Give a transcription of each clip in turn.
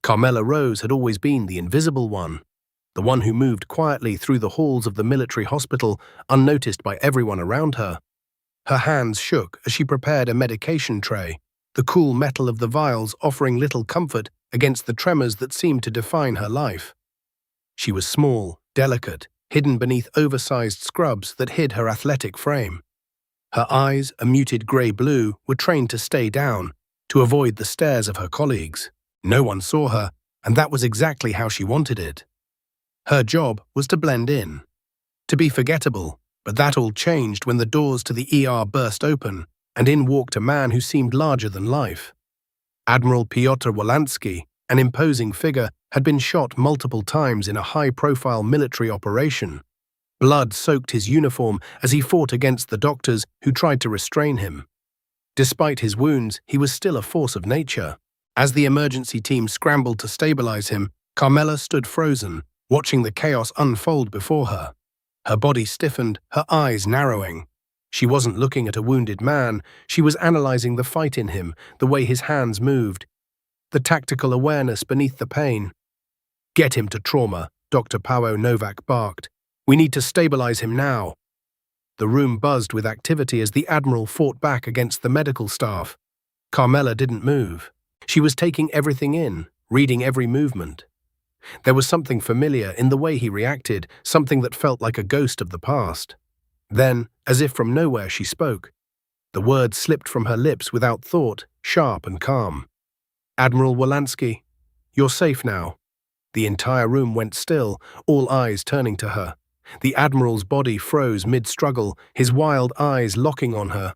Carmela Rose had always been the invisible one, the one who moved quietly through the halls of the military hospital, unnoticed by everyone around her. Her hands shook as she prepared a medication tray, the cool metal of the vials offering little comfort against the tremors that seemed to define her life. She was small, delicate, hidden beneath oversized scrubs that hid her athletic frame. Her eyes, a muted grey-blue, were trained to stay down, to avoid the stares of her colleagues. No one saw her, and that was exactly how she wanted it. Her job was to blend in, to be forgettable, but that all changed when the doors to the ER burst open, and in walked a man who seemed larger than life. Admiral Piotr Wolanski, an imposing figure, had been shot multiple times in a high-profile military operation. Blood soaked his uniform as he fought against the doctors who tried to restrain him. Despite his wounds, he was still a force of nature. As the emergency team scrambled to stabilize him, Carmela stood frozen, watching the chaos unfold before her. Her body stiffened, her eyes narrowing. She wasn't looking at a wounded man, she was analyzing the fight in him, the way his hands moved, the tactical awareness beneath the pain. "Get him to trauma," Dr. Paweł Nowak barked. "We need to stabilize him now." The room buzzed with activity as the Admiral fought back against the medical staff. Carmela didn't move. She was taking everything in, reading every movement. There was something familiar in the way he reacted, something that felt like a ghost of the past. Then, as if from nowhere, she spoke. The words slipped from her lips without thought, sharp and calm. "Admiral Wolanski, you're safe now." The entire room went still, all eyes turning to her. The Admiral's body froze mid-struggle, his wild eyes locking on her.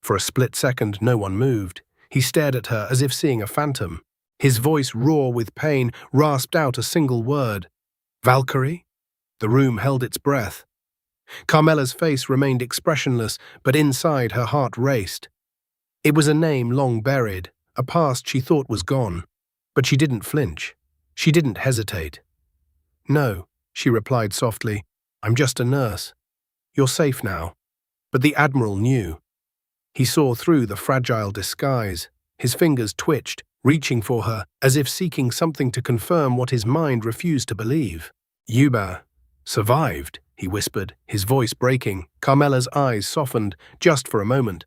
For a split second, no one moved. He stared at her as if seeing a phantom. His voice, raw with pain, rasped out a single word. "Valkyrie?" The room held its breath. Carmela's face remained expressionless, but inside her heart raced. It was a name long buried, a past she thought was gone. But she didn't flinch. She didn't hesitate. "No," she replied softly. "I'm just a nurse. You're safe now." But the Admiral knew. He saw through the fragile disguise. His fingers twitched, reaching for her, as if seeking something to confirm what his mind refused to believe. "Yuba survived," he whispered, his voice breaking. Carmela's eyes softened, just for a moment.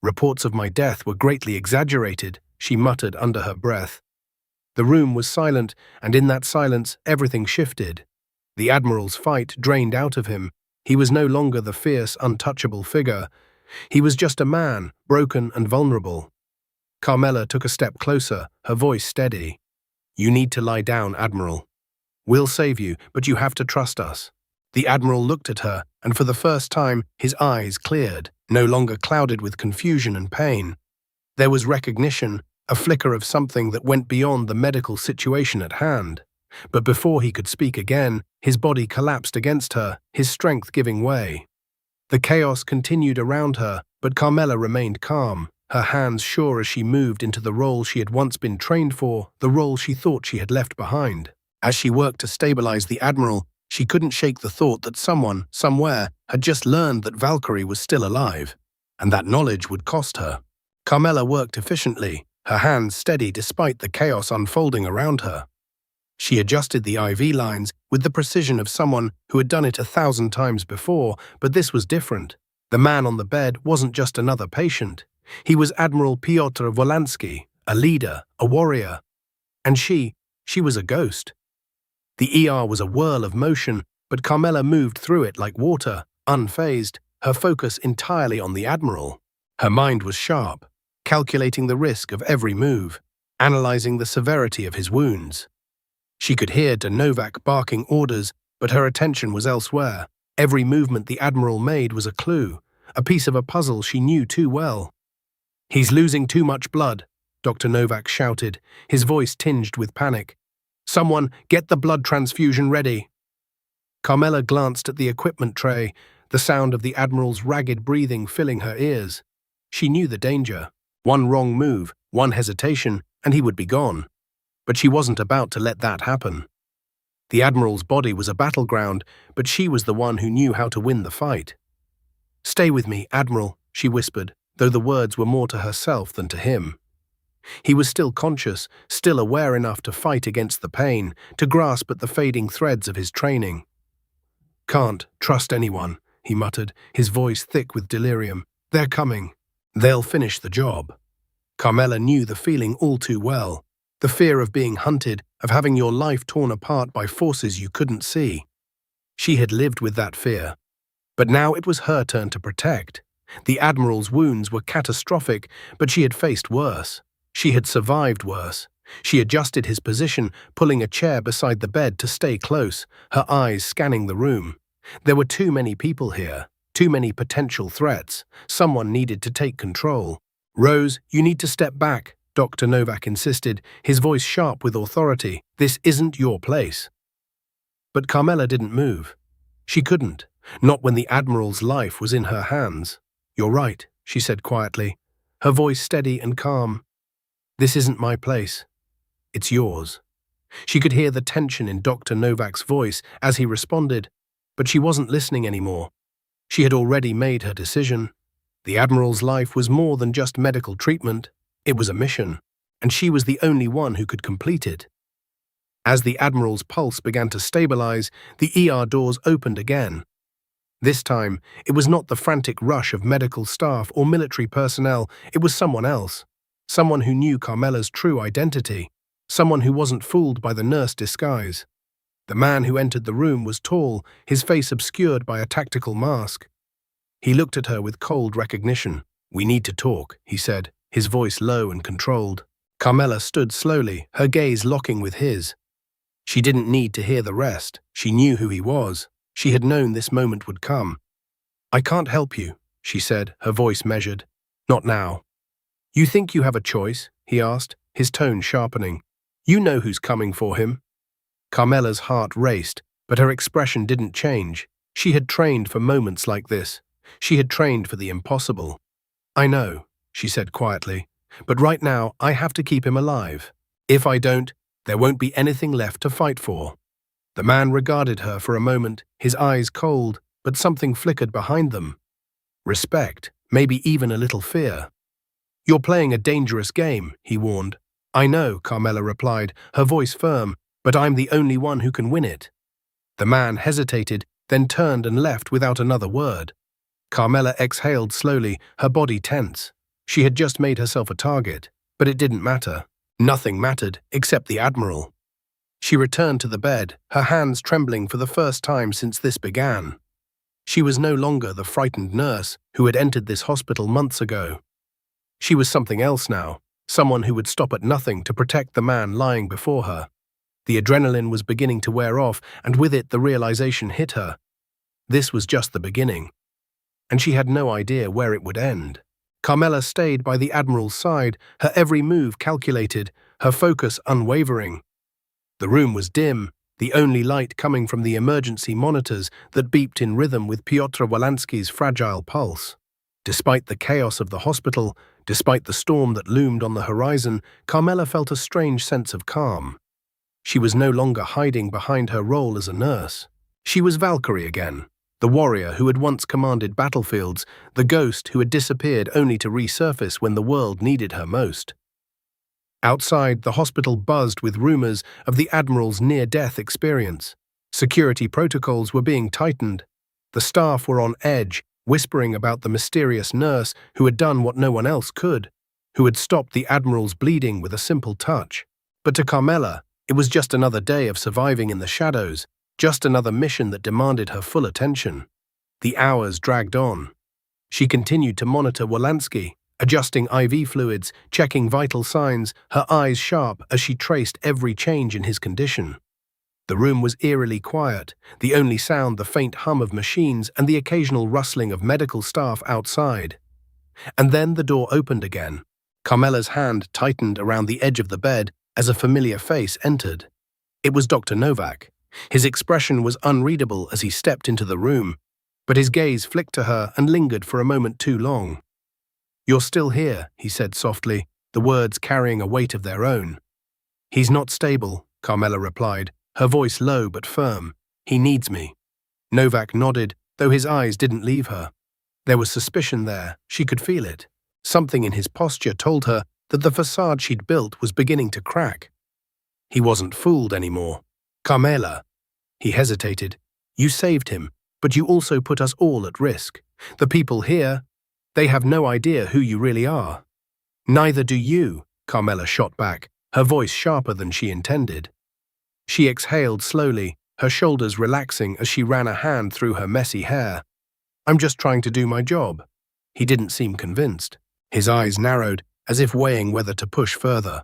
"Reports of my death were greatly exaggerated," she muttered under her breath. The room was silent, and in that silence, everything shifted. The Admiral's fight drained out of him. He was no longer the fierce, untouchable figure. He was just a man, broken and vulnerable. Carmela took a step closer, her voice steady. "You need to lie down, Admiral. We'll save you, but you have to trust us." The Admiral looked at her, and for the first time, his eyes cleared, no longer clouded with confusion and pain. There was recognition, a flicker of something that went beyond the medical situation at hand. But before he could speak again, his body collapsed against her, his strength giving way. The chaos continued around her, but Carmela remained calm, her hands sure as she moved into the role she had once been trained for, the role she thought she had left behind. As she worked to stabilize the Admiral, she couldn't shake the thought that someone, somewhere, had just learned that Valkyrie was still alive, and that knowledge would cost her. Carmela worked efficiently, her hands steady despite the chaos unfolding around her. She adjusted the IV lines with the precision of someone who had done it 1,000 times before, but this was different. The man on the bed wasn't just another patient. He was Admiral Piotr Wolanski, a leader, a warrior. And she was a ghost. The ER was a whirl of motion, but Carmela moved through it like water, unfazed, her focus entirely on the Admiral. Her mind was sharp, calculating the risk of every move, analyzing the severity of his wounds. She could hear Novak barking orders, but her attention was elsewhere. Every movement the Admiral made was a clue, a piece of a puzzle she knew too well. "He's losing too much blood," Dr. Novak shouted, his voice tinged with panic. "Someone, get the blood transfusion ready." Carmela glanced at the equipment tray, the sound of the Admiral's ragged breathing filling her ears. She knew the danger. One wrong move, one hesitation, and he would be gone. But she wasn't about to let that happen. The Admiral's body was a battleground, but she was the one who knew how to win the fight. "Stay with me, Admiral," she whispered, though the words were more to herself than to him. He was still conscious, still aware enough to fight against the pain, to grasp at the fading threads of his training. "Can't trust anyone," he muttered, his voice thick with delirium. "They're coming. They'll finish the job." Carmela knew the feeling all too well, the fear of being hunted, of having your life torn apart by forces you couldn't see. She had lived with that fear. But now it was her turn to protect. The Admiral's wounds were catastrophic, but she had faced worse. She had survived worse. She adjusted his position, pulling a chair beside the bed to stay close, her eyes scanning the room. There were too many people here, too many potential threats. Someone needed to take control. "Rose, you need to step back," Dr. Novak insisted, his voice sharp with authority. "This isn't your place." But Carmela didn't move. She couldn't, not when the Admiral's life was in her hands. "You're right," she said quietly, her voice steady and calm. "This isn't my place. It's yours." She could hear the tension in Dr. Novak's voice as he responded, but she wasn't listening anymore. She had already made her decision. The Admiral's life was more than just medical treatment. It was a mission, and she was the only one who could complete it. As the Admiral's pulse began to stabilize, the ER doors opened again. This time, it was not the frantic rush of medical staff or military personnel, it was someone else. Someone who knew Carmela's true identity. Someone who wasn't fooled by the nurse disguise. The man who entered the room was tall, his face obscured by a tactical mask. He looked at her with cold recognition. "We need to talk," he said, his voice low and controlled. Carmela stood slowly, her gaze locking with his. She didn't need to hear the rest. She knew who he was. She had known this moment would come. "I can't help you," she said, her voice measured. "Not now." "You think you have a choice?" he asked, his tone sharpening. "You know who's coming for him." Carmela's heart raced, but her expression didn't change. She had trained for moments like this. She had trained for the impossible. "I know," she said quietly, "but right now I have to keep him alive. If I don't, there won't be anything left to fight for." The man regarded her for a moment, his eyes cold, but something flickered behind them. Respect, maybe even a little fear. "You're playing a dangerous game," he warned. "I know," Carmela replied, her voice firm, "but I'm the only one who can win it." The man hesitated, then turned and left without another word. Carmela exhaled slowly, her body tense. She had just made herself a target, but it didn't matter. Nothing mattered, except the Admiral. She returned to the bed, her hands trembling for the first time since this began. She was no longer the frightened nurse who had entered this hospital months ago. She was something else now, someone who would stop at nothing to protect the man lying before her. The adrenaline was beginning to wear off, and with it the realization hit her. This was just the beginning, and she had no idea where it would end. Carmela stayed by the Admiral's side, her every move calculated, her focus unwavering. The room was dim, the only light coming from the emergency monitors that beeped in rhythm with Piotr Wolański's fragile pulse. Despite the chaos of the hospital, despite the storm that loomed on the horizon, Carmela felt a strange sense of calm. She was no longer hiding behind her role as a nurse. She was Valkyrie again, the warrior who had once commanded battlefields, the ghost who had disappeared only to resurface when the world needed her most. Outside, the hospital buzzed with rumors of the Admiral's near-death experience. Security protocols were being tightened. The staff were on edge, whispering about the mysterious nurse who had done what no one else could, who had stopped the Admiral's bleeding with a simple touch. But to Carmela, it was just another day of surviving in the shadows, just another mission that demanded her full attention. The hours dragged on. She continued to monitor Wolański, adjusting IV fluids, checking vital signs, her eyes sharp as she traced every change in his condition. The room was eerily quiet, the only sound the faint hum of machines and the occasional rustling of medical staff outside. And then the door opened again. Carmela's hand tightened around the edge of the bed as a familiar face entered. It was Dr. Novak. His expression was unreadable as he stepped into the room, but his gaze flicked to her and lingered for a moment too long. "You're still here," he said softly, the words carrying a weight of their own. "He's not stable," Carmela replied, her voice low but firm. "He needs me." Novak nodded, though his eyes didn't leave her. There was suspicion there, she could feel it. Something in his posture told her that the facade she'd built was beginning to crack. He wasn't fooled anymore. "Carmela," he hesitated. "You saved him, but you also put us all at risk. The people here, they have no idea who you really are." "Neither do you," Carmela shot back, her voice sharper than she intended. She exhaled slowly, her shoulders relaxing as she ran a hand through her messy hair. "I'm just trying to do my job." He didn't seem convinced. His eyes narrowed, as if weighing whether to push further.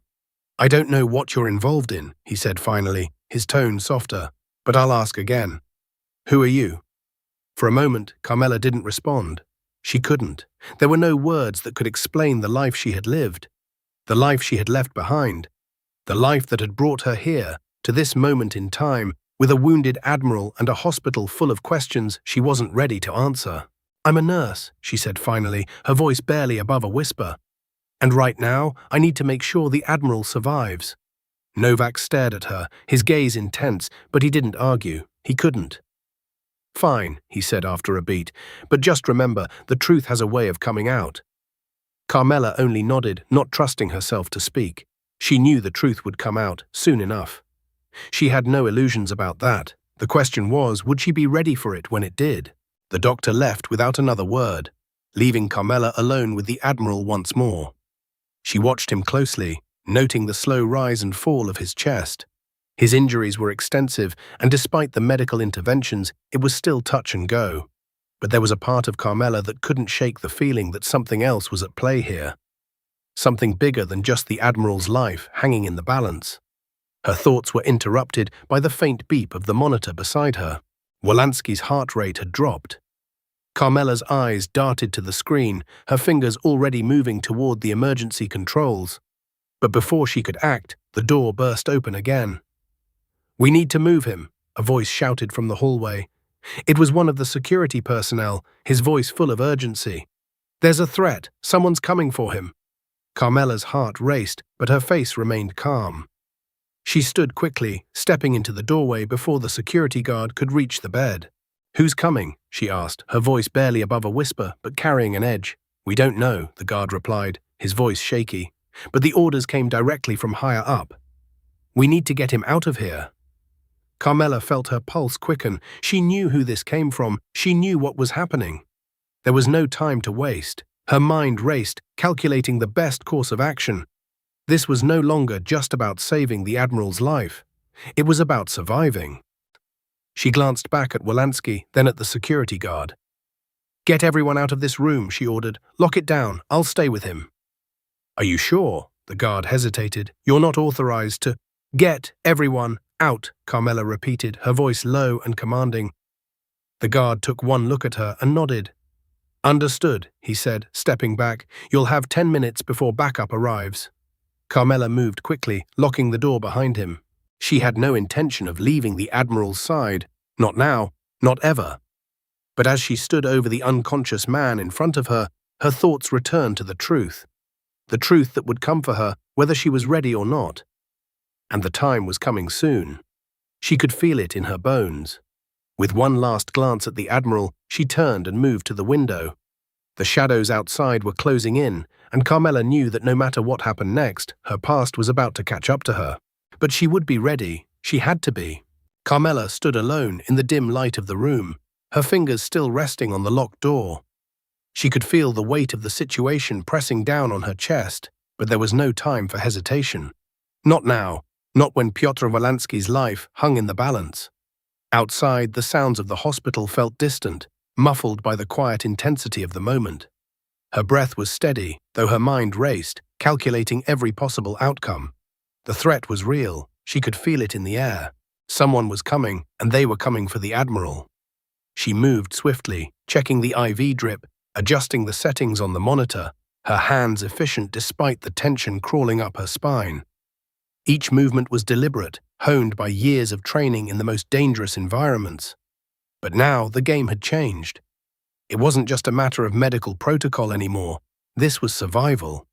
"I don't know what you're involved in," he said finally, his tone softer, "but I'll ask again. Who are you?" For a moment, Carmela didn't respond. She couldn't. There were no words that could explain the life she had lived, the life she had left behind, the life that had brought her here, to this moment in time, with a wounded admiral and a hospital full of questions she wasn't ready to answer. "I'm a nurse," she said finally, her voice barely above a whisper. "And right now, I need to make sure the admiral survives." Novak stared at her, his gaze intense, but he didn't argue. He couldn't. "Fine," he said after a beat, "but just remember, the truth has a way of coming out." Carmela only nodded, not trusting herself to speak. She knew the truth would come out, soon enough. She had no illusions about that. The question was, would she be ready for it when it did? The doctor left without another word, leaving Carmela alone with the admiral once more. She watched him closely, noting the slow rise and fall of his chest. His injuries were extensive, and despite the medical interventions, it was still touch and go. But there was a part of Carmela that couldn't shake the feeling that something else was at play here. Something bigger than just the admiral's life hanging in the balance. Her thoughts were interrupted by the faint beep of the monitor beside her. Wolanski's heart rate had dropped. Carmela's eyes darted to the screen, her fingers already moving toward the emergency controls. But before she could act, the door burst open again. "We need to move him," a voice shouted from the hallway. It was one of the security personnel, his voice full of urgency. "There's a threat. Someone's coming for him." Carmela's heart raced, but her face remained calm. She stood quickly, stepping into the doorway before the security guard could reach the bed. "Who's coming?" she asked, her voice barely above a whisper, but carrying an edge. "We don't know," the guard replied, his voice shaky. "But the orders came directly from higher up. We need to get him out of here." Carmela felt her pulse quicken. She knew who this came from. She knew what was happening. There was no time to waste. Her mind raced, calculating the best course of action. This was no longer just about saving the admiral's life. It was about surviving. She glanced back at Wolanski, then at the security guard. "Get everyone out of this room," she ordered. "Lock it down. I'll stay with him." "Are you sure?" The guard hesitated. "You're not authorized to—" "Get everyone out," Carmela repeated, her voice low and commanding. The guard took one look at her and nodded. "Understood," he said, stepping back. "You'll have 10 minutes before backup arrives." Carmela moved quickly, locking the door behind him. She had no intention of leaving the admiral's side. Not now, not ever. But as she stood over the unconscious man in front of her, her thoughts returned to the truth. The truth that would come for her, whether she was ready or not. And the time was coming soon. She could feel it in her bones. With one last glance at the admiral, she turned and moved to the window. The shadows outside were closing in, and Carmela knew that no matter what happened next, her past was about to catch up to her. But she would be ready. She had to be. Carmela stood alone in the dim light of the room, her fingers still resting on the locked door. She could feel the weight of the situation pressing down on her chest, but there was no time for hesitation. Not now, not when Pyotr Wolanski's life hung in the balance. Outside, the sounds of the hospital felt distant, muffled by the quiet intensity of the moment. Her breath was steady, though her mind raced, calculating every possible outcome. The threat was real. She could feel it in the air. Someone was coming, and they were coming for the admiral. She moved swiftly, checking the IV drip, adjusting the settings on the monitor, her hands efficient despite the tension crawling up her spine. Each movement was deliberate, honed by years of training in the most dangerous environments. But now the game had changed. It wasn't just a matter of medical protocol anymore. This was survival.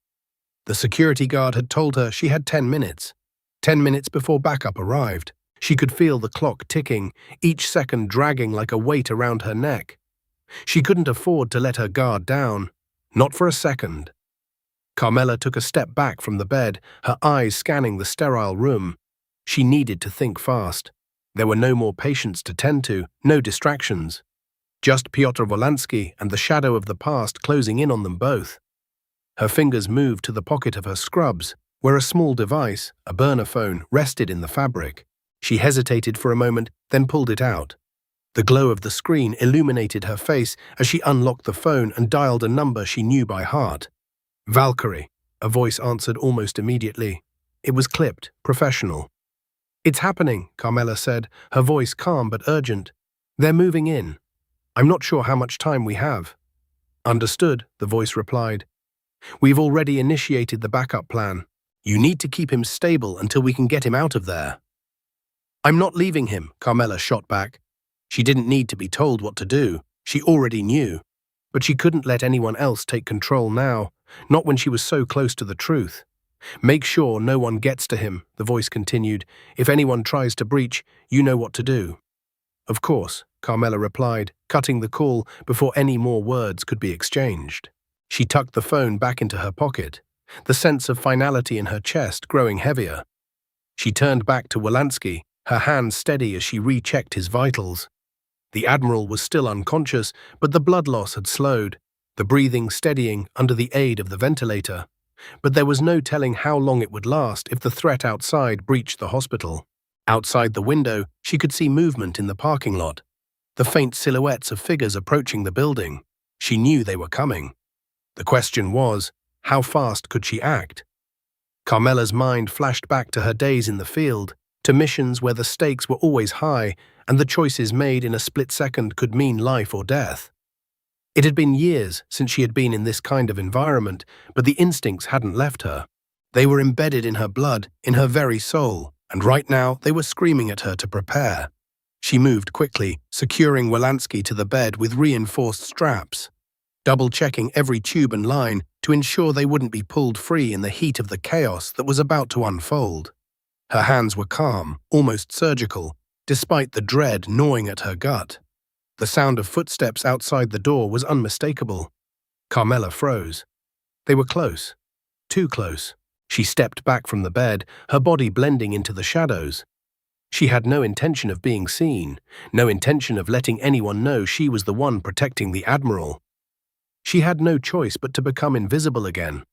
The security guard had told her she had 10 minutes. 10 minutes before backup arrived. She could feel the clock ticking, each second dragging like a weight around her neck. She couldn't afford to let her guard down. Not for a second. Carmela took a step back from the bed, her eyes scanning the sterile room. She needed to think fast. There were no more patients to tend to, no distractions. Just Piotr Wolanski and the shadow of the past closing in on them both. Her fingers moved to the pocket of her scrubs, where a small device, a burner phone, rested in the fabric. She hesitated for a moment, then pulled it out. The glow of the screen illuminated her face as she unlocked the phone and dialed a number she knew by heart. Valkyrie, a voice answered almost immediately. It was clipped, professional. "It's happening," Carmela said, her voice calm but urgent. "They're moving in. I'm not sure how much time we have." "Understood," the voice replied. "We've already initiated the backup plan. You need to keep him stable until we can get him out of there." "I'm not leaving him," Carmela shot back. She didn't need to be told what to do. She already knew. But she couldn't let anyone else take control now, not when she was so close to the truth. "Make sure no one gets to him," the voice continued. "If anyone tries to breach, you know what to do." "Of course," Carmela replied, cutting the call before any more words could be exchanged. She tucked the phone back into her pocket, the sense of finality in her chest growing heavier. She turned back to Wolanski, her hands steady as she rechecked his vitals. The Admiral was still unconscious, but the blood loss had slowed, the breathing steadying under the aid of the ventilator. But there was no telling how long it would last if the threat outside breached the hospital. Outside the window, she could see movement in the parking lot, the faint silhouettes of figures approaching the building. She knew they were coming. The question was, how fast could she act? Carmela's mind flashed back to her days in the field, to missions where the stakes were always high and the choices made in a split second could mean life or death. It had been years since she had been in this kind of environment, but the instincts hadn't left her. They were embedded in her blood, in her very soul, and right now they were screaming at her to prepare. She moved quickly, securing Wolanski to the bed with reinforced straps, double-checking every tube and line to ensure they wouldn't be pulled free in the heat of the chaos that was about to unfold. Her hands were calm, almost surgical, despite the dread gnawing at her gut. The sound of footsteps outside the door was unmistakable. Carmela froze. They were close. Too close. She stepped back from the bed, her body blending into the shadows. She had no intention of being seen, no intention of letting anyone know she was the one protecting the Admiral. She had no choice but to become invisible again,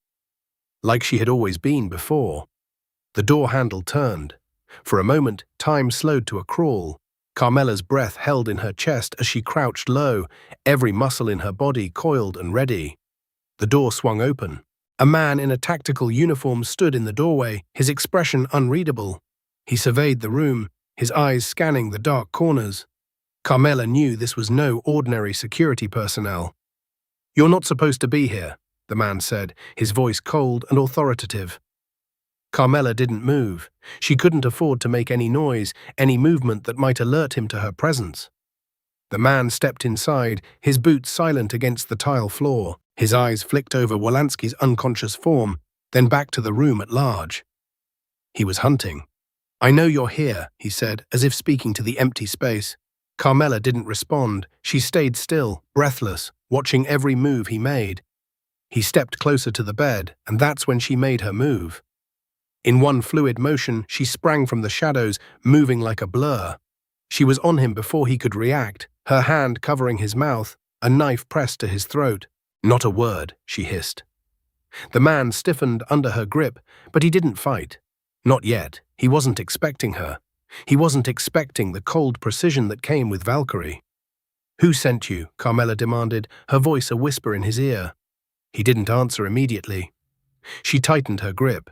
like she had always been before. The door handle turned. For a moment, time slowed to a crawl. Carmela's breath held in her chest as she crouched low, every muscle in her body coiled and ready. The door swung open. A man in a tactical uniform stood in the doorway, his expression unreadable. He surveyed the room, his eyes scanning the dark corners. Carmela knew this was no ordinary security personnel. "You're not supposed to be here," the man said, his voice cold and authoritative. Carmela didn't move. She couldn't afford to make any noise, any movement that might alert him to her presence. The man stepped inside, his boots silent against the tile floor. His eyes flicked over Wolanski's unconscious form, then back to the room at large. He was hunting. "I know you're here," he said, as if speaking to the empty space. Carmela didn't respond. She stayed still, breathless, watching every move he made. He stepped closer to the bed, and that's when she made her move. In one fluid motion, she sprang from the shadows, moving like a blur. She was on him before he could react, her hand covering his mouth, a knife pressed to his throat. "Not a word," she hissed. The man stiffened under her grip, but he didn't fight. Not yet. He wasn't expecting her. He wasn't expecting the cold precision that came with Valkyrie. "Who sent you?" Carmela demanded, her voice a whisper in his ear. He didn't answer immediately. She tightened her grip.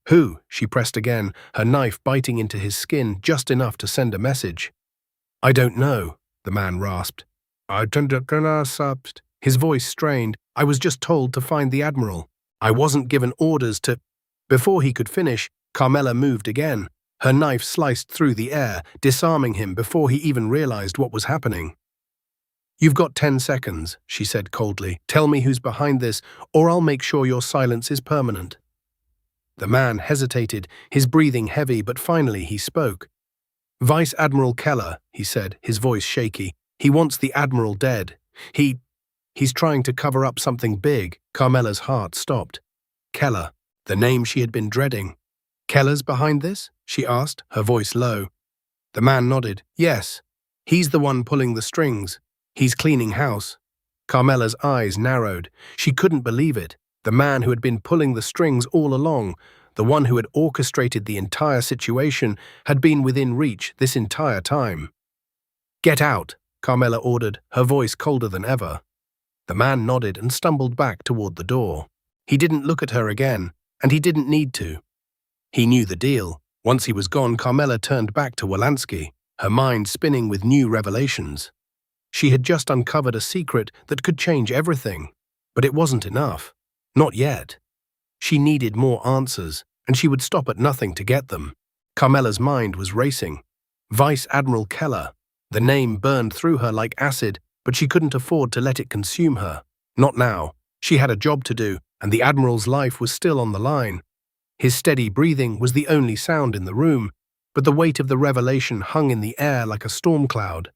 "Who?" she pressed again, her knife biting into his skin just enough to send a message. "I don't know," the man rasped. "I don't know." His voice strained. "I was just told to find the Admiral. I wasn't given orders to—" Before he could finish, Carmela moved again. Her knife sliced through the air, disarming him before he even realized what was happening. "You've got 10 seconds, she said coldly. "Tell me who's behind this, or I'll make sure your silence is permanent." The man hesitated, his breathing heavy, but finally he spoke. "Vice Admiral Keller," he said, his voice shaky. "He wants the Admiral dead. He's trying to cover up something big." Carmela's heart stopped. Keller, the name she had been dreading. "Keller's behind this?" she asked, her voice low. The man nodded. "Yes. He's the one pulling the strings. He's cleaning house." Carmela's eyes narrowed. She couldn't believe it. The man who had been pulling the strings all along, the one who had orchestrated the entire situation, had been within reach this entire time. "Get out," Carmela ordered, her voice colder than ever. The man nodded and stumbled back toward the door. He didn't look at her again, and he didn't need to. He knew the deal. Once he was gone, Carmela turned back to Wolanski, her mind spinning with new revelations. She had just uncovered a secret that could change everything. But it wasn't enough. Not yet. She needed more answers, and she would stop at nothing to get them. Carmela's mind was racing. Vice Admiral Keller. The name burned through her like acid, but she couldn't afford to let it consume her. Not now. She had a job to do, and the Admiral's life was still on the line. His steady breathing was the only sound in the room, but the weight of the revelation hung in the air like a storm cloud.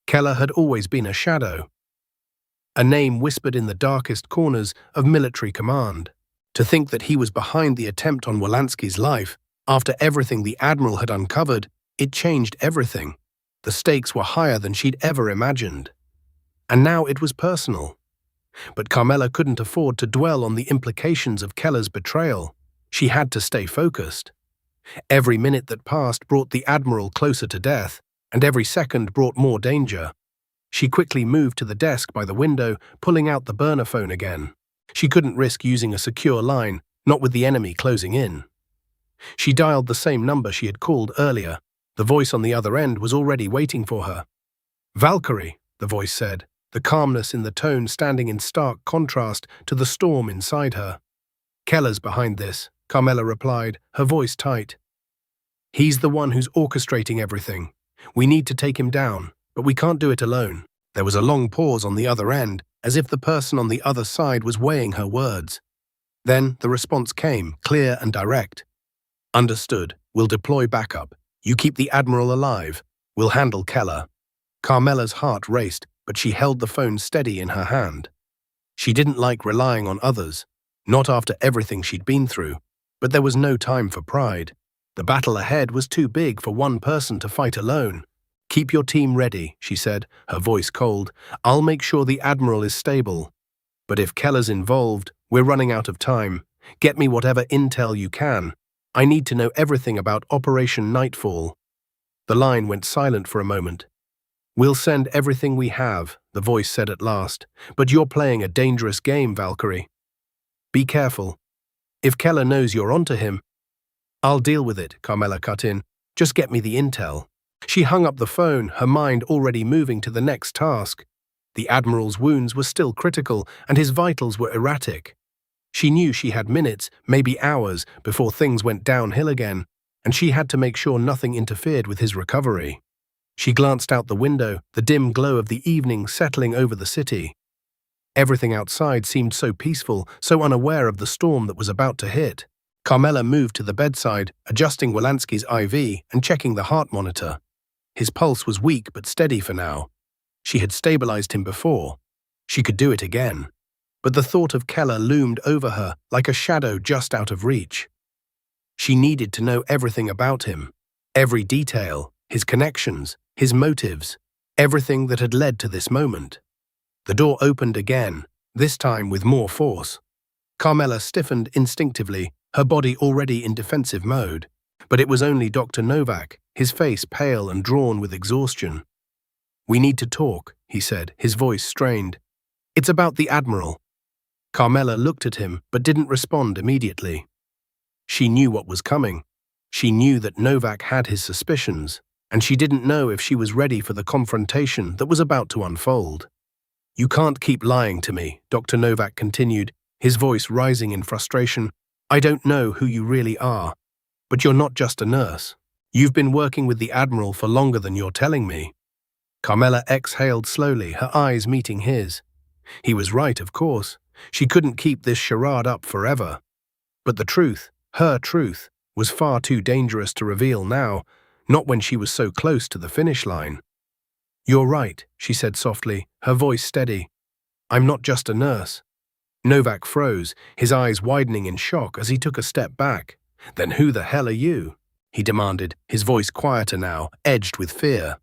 Keller had always been a shadow. A name whispered in the darkest corners of military command. To think that he was behind the attempt on Wolanski's life, after everything the Admiral had uncovered, it changed everything. The stakes were higher than she'd ever imagined. And now it was personal. But Carmela couldn't afford to dwell on the implications of Keller's betrayal. She had to stay focused. Every minute that passed brought the Admiral closer to death, and every second brought more danger. She quickly moved to the desk by the window, pulling out the burner phone again. She couldn't risk using a secure line, not with the enemy closing in. She dialed the same number she had called earlier. The voice on the other end was already waiting for her. "Valkyrie," the voice said, the calmness in the tone standing in stark contrast to the storm inside her. "Keller's behind this," Carmela replied, her voice tight. "He's the one who's orchestrating everything. We need to take him down, but we can't do it alone." There was a long pause on the other end, as if the person on the other side was weighing her words. Then the response came, clear and direct. "Understood. We'll deploy backup. You keep the Admiral alive. We'll handle Keller." Carmela's heart raced, but she held the phone steady in her hand. She didn't like relying on others, not after everything she'd been through, but there was no time for pride. The battle ahead was too big for one person to fight alone. "Keep your team ready," she said, her voice cold. "I'll make sure the Admiral is stable. But if Keller's involved, we're running out of time. Get me whatever intel you can. I need to know everything about Operation Nightfall." The line went silent for a moment. "We'll send everything we have," the voice said at last. "But you're playing a dangerous game, Valkyrie. Be careful. If Keller knows you're onto him—" "I'll deal with it," Carmela cut in. "Just get me the intel." She hung up the phone, her mind already moving to the next task. The Admiral's wounds were still critical, and his vitals were erratic. She knew she had minutes, maybe hours, before things went downhill again, and she had to make sure nothing interfered with his recovery. She glanced out the window, the dim glow of the evening settling over the city. Everything outside seemed so peaceful, so unaware of the storm that was about to hit. Carmela moved to the bedside, adjusting Wolanski's IV and checking the heart monitor. His pulse was weak but steady for now. She had stabilized him before. She could do it again. But the thought of Keller loomed over her like a shadow just out of reach. She needed to know everything about him. Every detail, his connections, his motives, everything that had led to this moment. The door opened again, this time with more force. Carmela stiffened instinctively, her body already in defensive mode. But it was only Dr. Novak, his face pale and drawn with exhaustion. "We need to talk," he said, his voice strained. "It's about the Admiral." Carmela looked at him, but didn't respond immediately. She knew what was coming. She knew that Novak had his suspicions, and she didn't know if she was ready for the confrontation that was about to unfold. "You can't keep lying to me," Dr. Novak continued, his voice rising in frustration. "I don't know who you really are, but you're not just a nurse. You've been working with the Admiral for longer than you're telling me." Carmela exhaled slowly, her eyes meeting his. He was right, of course. She couldn't keep this charade up forever. But the truth, her truth, was far too dangerous to reveal now, not when she was so close to the finish line. "You're right," she said softly, her voice steady. "I'm not just a nurse. Novak froze, his eyes widening in shock as he took a step back. "Then who the hell are you?" he demanded, his voice quieter now, edged with fear.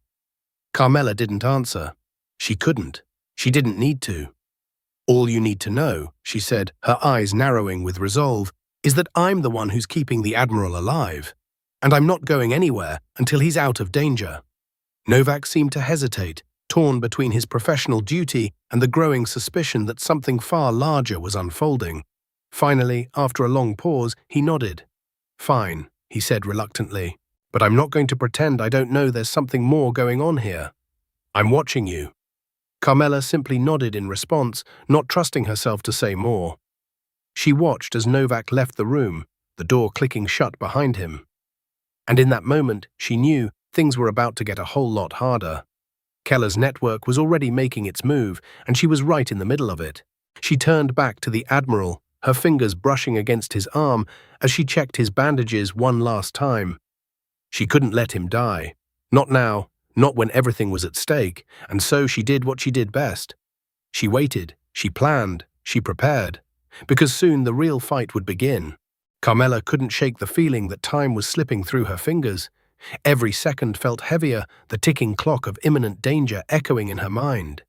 Carmela didn't answer. She couldn't. She didn't need to. "All you need to know," she said, her eyes narrowing with resolve, "is that I'm the one who's keeping the Admiral alive. And I'm not going anywhere until he's out of danger." Novak seemed to hesitate, torn between his professional duty and the growing suspicion that something far larger was unfolding. Finally, after a long pause, he nodded. "Fine," he said reluctantly, "but I'm not going to pretend I don't know there's something more going on here. I'm watching you." Carmela simply nodded in response, not trusting herself to say more. She watched as Novak left the room, the door clicking shut behind him. And in that moment, she knew things were about to get a whole lot harder. Keller's network was already making its move, and she was right in the middle of it. She turned back to the Admiral, her fingers brushing against his arm as she checked his bandages one last time. She couldn't let him die. Not now, not when everything was at stake, and so she did what she did best. She waited, she planned, she prepared, because soon the real fight would begin. Carmela couldn't shake the feeling that time was slipping through her fingers. Every second felt heavier, the ticking clock of imminent danger echoing in her mind.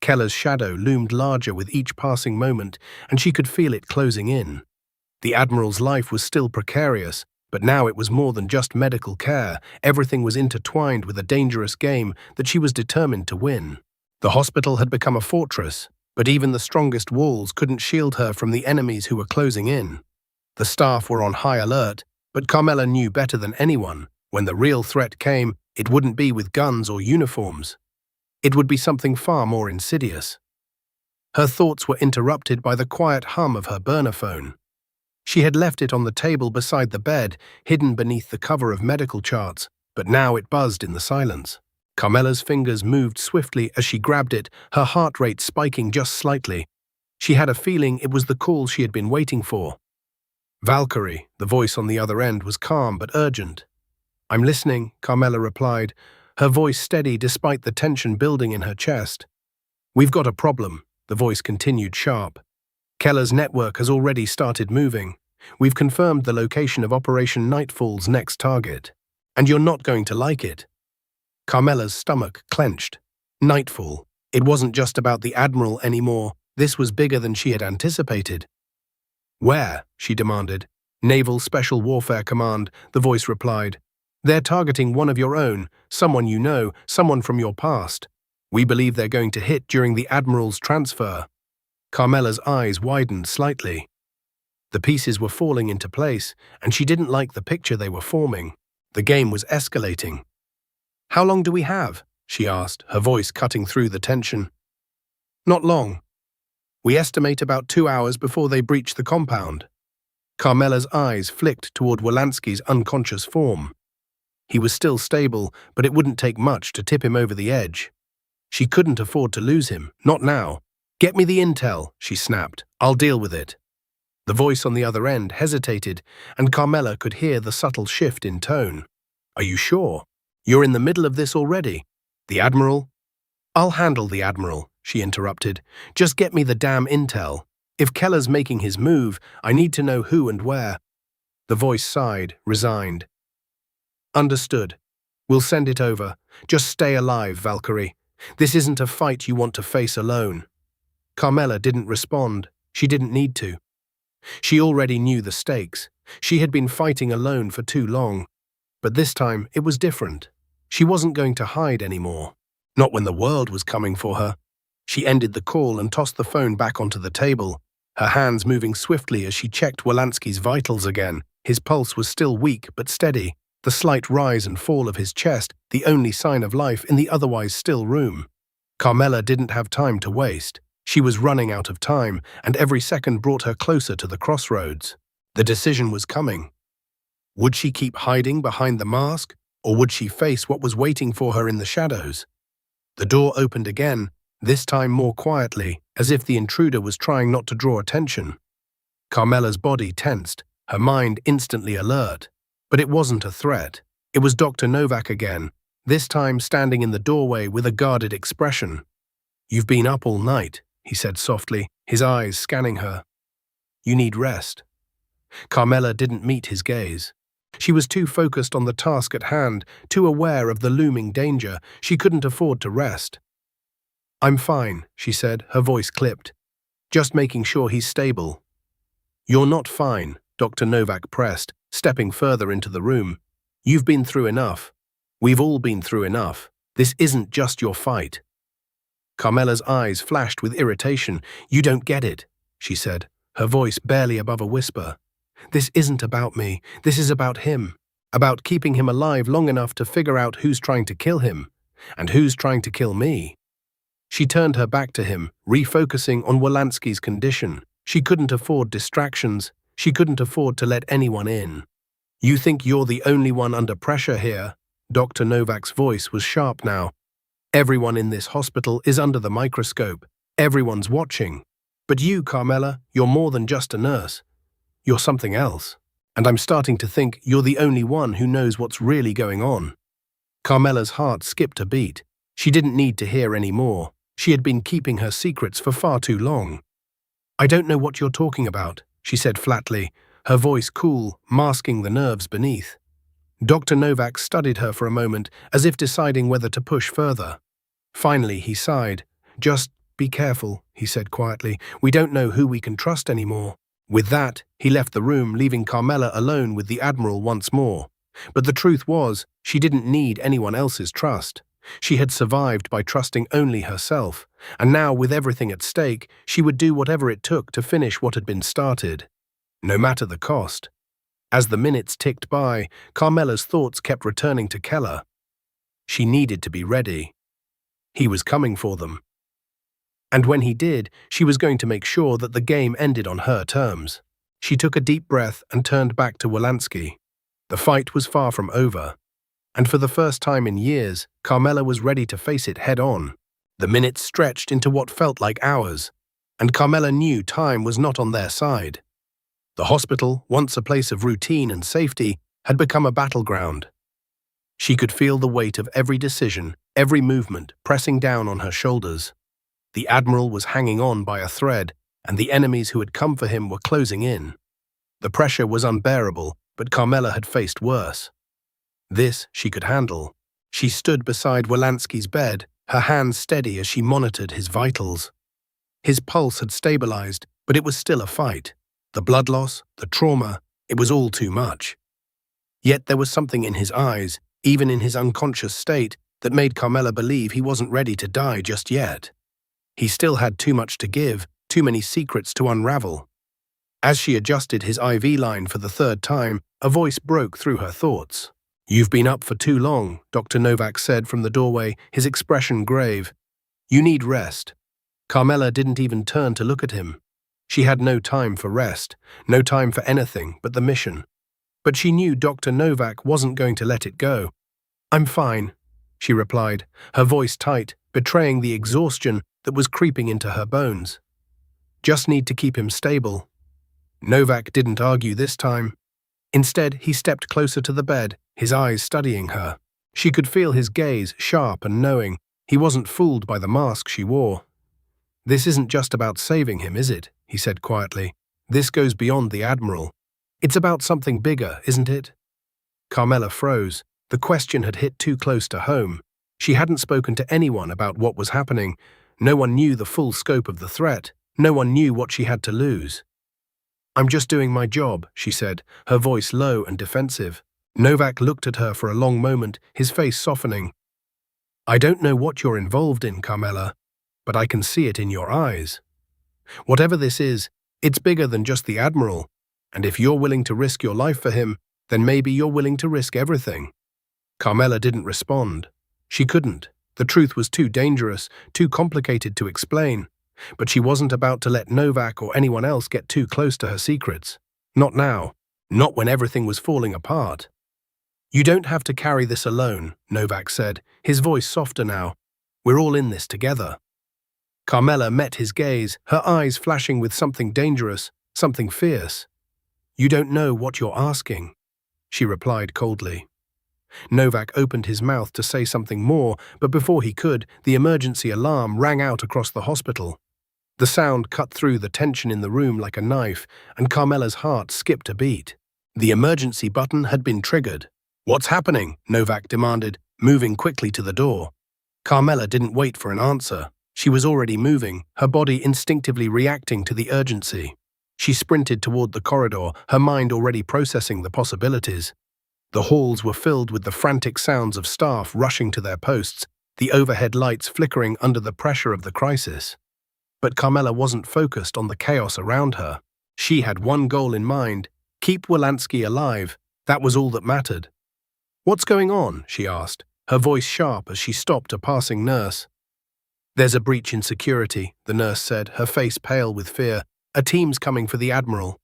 Keller's shadow loomed larger with each passing moment, and she could feel it closing in. The Admiral's life was still precarious, but now it was more than just medical care. Everything was intertwined with a dangerous game that she was determined to win. The hospital had become a fortress, but even the strongest walls couldn't shield her from the enemies who were closing in. The staff were on high alert, but Carmela knew better than anyone. When the real threat came, it wouldn't be with guns or uniforms. It would be something far more insidious. Her thoughts were interrupted by the quiet hum of her burner phone. She had left it on the table beside the bed, hidden beneath the cover of medical charts, but now it buzzed in the silence. Carmela's fingers moved swiftly as she grabbed it, her heart rate spiking just slightly. She had a feeling it was the call she had been waiting for. "Valkyrie," the voice on the other end was calm but urgent. "I'm listening," Carmela replied, her voice steady despite the tension building in her chest. "We've got a problem," the voice continued sharp. "Keller's network has already started moving. We've confirmed the location of Operation Nightfall's next target. And you're not going to like it." Carmela's stomach clenched. Nightfall. It wasn't just about the Admiral anymore. This was bigger than she had anticipated. "Where?" she demanded. "Naval Special Warfare Command," the voice replied. "They're targeting one of your own, someone you know, someone from your past. We believe they're going to hit during the Admiral's transfer." Carmela's eyes widened slightly. The pieces were falling into place, and she didn't like the picture they were forming. The game was escalating. "How long do we have?" she asked, her voice cutting through the tension. "Not long. We estimate about 2 hours before they breach the compound." Carmela's eyes flicked toward Wolanski's unconscious form. He was still stable, but it wouldn't take much to tip him over the edge. She couldn't afford to lose him, not now. "Get me the intel," she snapped. "I'll deal with it." The voice on the other end hesitated, and Carmela could hear the subtle shift in tone. "Are you sure? You're in the middle of this already. The Admiral?" "I'll handle the Admiral," she interrupted. "Just get me the damn intel. If Keller's making his move, I need to know who and where." The voice sighed, resigned. "Understood. We'll send it over. Just stay alive, Valkyrie. This isn't a fight you want to face alone." Carmela didn't respond. She didn't need to. She already knew the stakes. She had been fighting alone for too long. But this time, it was different. She wasn't going to hide anymore. Not when the world was coming for her. She ended the call and tossed the phone back onto the table, her hands moving swiftly as she checked Wolanski's vitals again. His pulse was still weak but steady, the slight rise and fall of his chest the only sign of life in the otherwise still room. Carmela didn't have time to waste. She was running out of time, and every second brought her closer to the crossroads. The decision was coming. Would she keep hiding behind the mask, or would she face what was waiting for her in the shadows? The door opened again, this time more quietly, as if the intruder was trying not to draw attention. Carmela's body tensed, her mind instantly alert. But it wasn't a threat. It was Dr. Novak again, this time standing in the doorway with a guarded expression. "You've been up all night," he said softly, his eyes scanning her. "You need rest." Carmela didn't meet his gaze. She was too focused on the task at hand, too aware of the looming danger. She couldn't afford to rest. "I'm fine," she said, her voice clipped. "Just making sure he's stable." "You're not fine," Dr. Novak pressed, stepping further into the room. "You've been through enough. We've all been through enough. This isn't just your fight." Carmela's eyes flashed with irritation. "You don't get it," she said, her voice barely above a whisper. "This isn't about me. This is about him. About keeping him alive long enough to figure out who's trying to kill him, and who's trying to kill me." She turned her back to him, refocusing on Wolanski's condition. She couldn't afford distractions. She couldn't afford to let anyone in. "You think you're the only one under pressure here?" Dr. Novak's voice was sharp now. "Everyone in this hospital is under the microscope. Everyone's watching. But you, Carmela, you're more than just a nurse. You're something else. And I'm starting to think you're the only one who knows what's really going on." Carmela's heart skipped a beat. She didn't need to hear any more. She had been keeping her secrets for far too long. "I don't know what you're talking about," she said flatly, her voice cool, masking the nerves beneath. Dr. Novak studied her for a moment, as if deciding whether to push further. Finally, he sighed. "Just be careful," he said quietly. "We don't know who we can trust anymore." With that, he left the room, leaving Carmela alone with the Admiral once more. But the truth was, she didn't need anyone else's trust. She had survived by trusting only herself, and now, with everything at stake, she would do whatever it took to finish what had been started, no matter the cost. As the minutes ticked by, Carmela's thoughts kept returning to Keller. She needed to be ready. He was coming for them. And when he did, she was going to make sure that the game ended on her terms. She took a deep breath and turned back to Wolanski. The fight was far from over. And for the first time in years, Carmela was ready to face it head-on. The minutes stretched into what felt like hours, and Carmela knew time was not on their side. The hospital, once a place of routine and safety, had become a battleground. She could feel the weight of every decision, every movement, pressing down on her shoulders. The Admiral was hanging on by a thread, and the enemies who had come for him were closing in. The pressure was unbearable, but Carmela had faced worse. This she could handle. She stood beside Wolanski's bed, her hands steady as she monitored his vitals. His pulse had stabilized, but it was still a fight. The blood loss, the trauma, it was all too much. Yet there was something in his eyes, even in his unconscious state, that made Carmela believe he wasn't ready to die just yet. He still had too much to give, too many secrets to unravel. As she adjusted his IV line for the third time, a voice broke through her thoughts. "You've been up for too long," Dr. Novak said from the doorway, his expression grave. "You need rest." Carmela didn't even turn to look at him. She had no time for rest, no time for anything but the mission. But she knew Dr. Novak wasn't going to let it go. "I'm fine," she replied, her voice tight, betraying the exhaustion that was creeping into her bones. "Just need to keep him stable." Novak didn't argue this time. Instead, he stepped closer to the bed, his eyes studying her. She could feel his gaze, sharp and knowing. He wasn't fooled by the mask she wore. "This isn't just about saving him, is it?" he said quietly. "This goes beyond the Admiral. It's about something bigger, isn't it?" Carmela froze. The question had hit too close to home. She hadn't spoken to anyone about what was happening. No one knew the full scope of the threat. No one knew what she had to lose. "I'm just doing my job," she said, her voice low and defensive. Novak looked at her for a long moment, his face softening. "I don't know what you're involved in, Carmela, but I can see it in your eyes. Whatever this is, it's bigger than just the Admiral, and if you're willing to risk your life for him, then maybe you're willing to risk everything." Carmela didn't respond. She couldn't. The truth was too dangerous, too complicated to explain. But she wasn't about to let Novak or anyone else get too close to her secrets. Not now. Not when everything was falling apart. "You don't have to carry this alone," Novak said, his voice softer now. "We're all in this together." Carmela met his gaze, her eyes flashing with something dangerous, something fierce. "You don't know what you're asking," she replied coldly. Novak opened his mouth to say something more, but before he could, the emergency alarm rang out across the hospital. The sound cut through the tension in the room like a knife, and Carmela's heart skipped a beat. The emergency button had been triggered. "What's happening?" Novak demanded, moving quickly to the door. Carmela didn't wait for an answer. She was already moving, her body instinctively reacting to the urgency. She sprinted toward the corridor, her mind already processing the possibilities. The halls were filled with the frantic sounds of staff rushing to their posts, the overhead lights flickering under the pressure of the crisis. But Carmela wasn't focused on the chaos around her. She had one goal in mind: keep Wolanski alive. That was all that mattered. "What's going on?" she asked, her voice sharp as she stopped a passing nurse. "There's a breach in security," the nurse said, her face pale with fear. "A team's coming for the Admiral."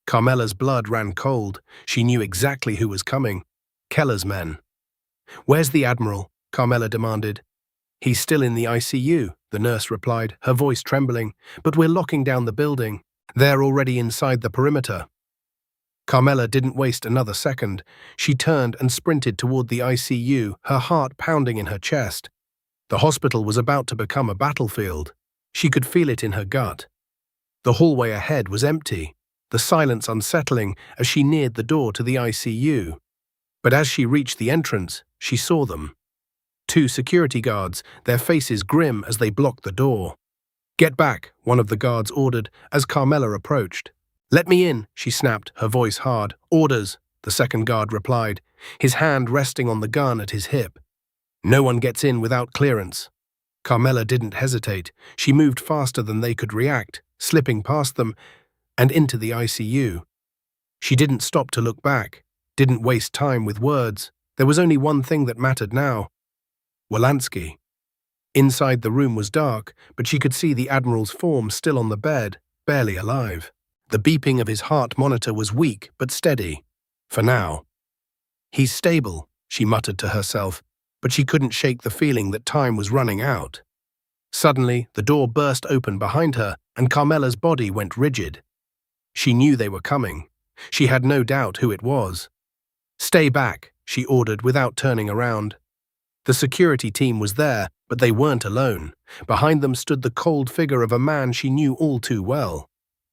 Carmela's blood ran cold. She knew exactly who was coming. Keller's men. "Where's the Admiral?" Carmela demanded. "He's still in the ICU," the nurse replied, her voice trembling. "But we're locking down the building. They're already inside the perimeter." Carmela didn't waste another second. She turned and sprinted toward the ICU, her heart pounding in her chest. The hospital was about to become a battlefield. She could feel it in her gut. The hallway ahead was empty, the silence unsettling as she neared the door to the ICU. But as she reached the entrance, she saw them. 2 security guards, their faces grim as they blocked the door. "Get back," one of the guards ordered as Carmela approached. "Let me in," she snapped, her voice hard. "Orders," the second guard replied, his hand resting on the gun at his hip. "No one gets in without clearance." Carmela didn't hesitate. She moved faster than they could react, slipping past them and into the ICU. She didn't stop to look back, didn't waste time with words. There was only one thing that mattered now: Wolanski. Inside the room was dark, but she could see the Admiral's form still on the bed, barely alive. The beeping of his heart monitor was weak but steady. For now. "He's stable," she muttered to herself, but she couldn't shake the feeling that time was running out. Suddenly, the door burst open behind her, and Carmela's body went rigid. She knew they were coming. She had no doubt who it was. "Stay back," she ordered without turning around. The security team was there, but they weren't alone. Behind them stood the cold figure of a man she knew all too well.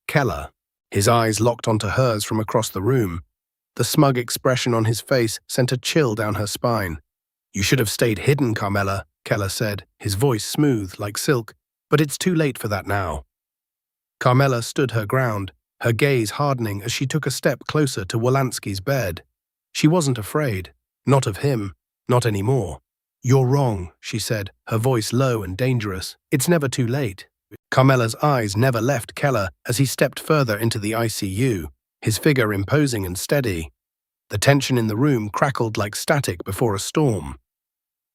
Keller. His eyes locked onto hers from across the room. The smug expression on his face sent a chill down her spine. "You should have stayed hidden, Carmela," Keller said, his voice smooth like silk, "but it's too late for that now." Carmela stood her ground, her gaze hardening as she took a step closer to Wolanski's bed. She wasn't afraid. Not of him. Not anymore. "You're wrong," she said, her voice low and dangerous. "It's never too late." Carmela's eyes never left Keller as he stepped further into the ICU, his figure imposing and steady. The tension in the room crackled like static before a storm.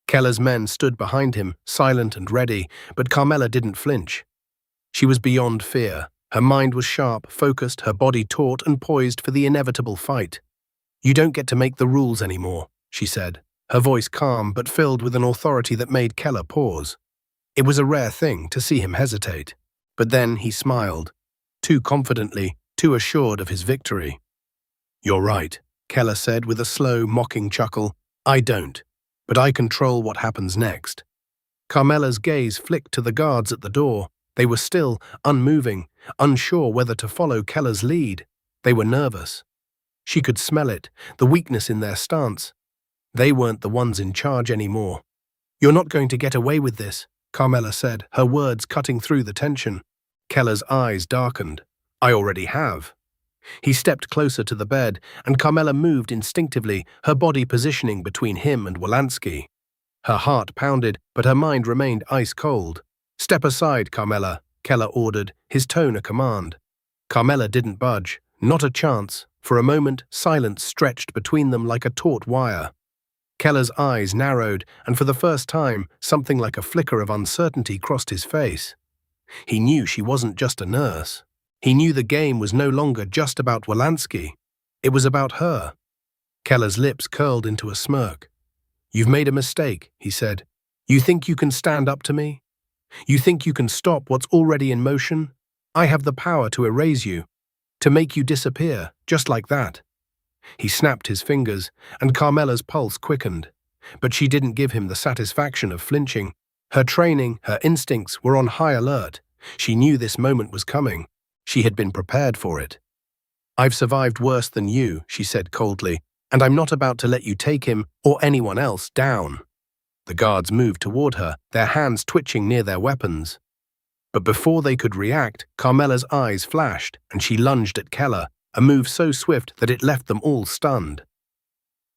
Keller's men stood behind him, silent and ready, but Carmela didn't flinch. She was beyond fear. Her mind was sharp, focused, her body taut and poised for the inevitable fight. "You don't get to make the rules anymore," she said, her voice calm but filled with an authority that made Keller pause. It was a rare thing to see him hesitate. But then he smiled, too confidently, too assured of his victory. "You're right," Keller said with a slow, mocking chuckle. "I don't, but I control what happens next." Carmela's gaze flicked to the guards at the door. They were still, unmoving, unsure whether to follow Keller's lead. They were nervous. She could smell it, the weakness in their stance. They weren't the ones in charge anymore. "You're not going to get away with this," Carmela said, her words cutting through the tension. Keller's eyes darkened. "I already have." He stepped closer to the bed, and Carmela moved instinctively, her body positioning between him and Wolanski. Her heart pounded, but her mind remained ice-cold. "Step aside, Carmela," Keller ordered, his tone a command. Carmela didn't budge, not a chance. For a moment, silence stretched between them like a taut wire. Keller's eyes narrowed, and for the first time, something like a flicker of uncertainty crossed his face. He knew she wasn't just a nurse. He knew the game was no longer just about Wolanski. It was about her. Keller's lips curled into a smirk. "You've made a mistake," he said. "You think you can stand up to me? You think you can stop what's already in motion? I have the power to erase you, to make you disappear, just like that." He snapped his fingers, and Carmela's pulse quickened. But she didn't give him the satisfaction of flinching. Her training, her instincts were on high alert. She knew this moment was coming. She had been prepared for it. "I've survived worse than you," she said coldly, "and I'm not about to let you take him or anyone else down." The guards moved toward her, their hands twitching near their weapons. But before they could react, Carmela's eyes flashed, and she lunged at Keller, a move so swift that it left them all stunned.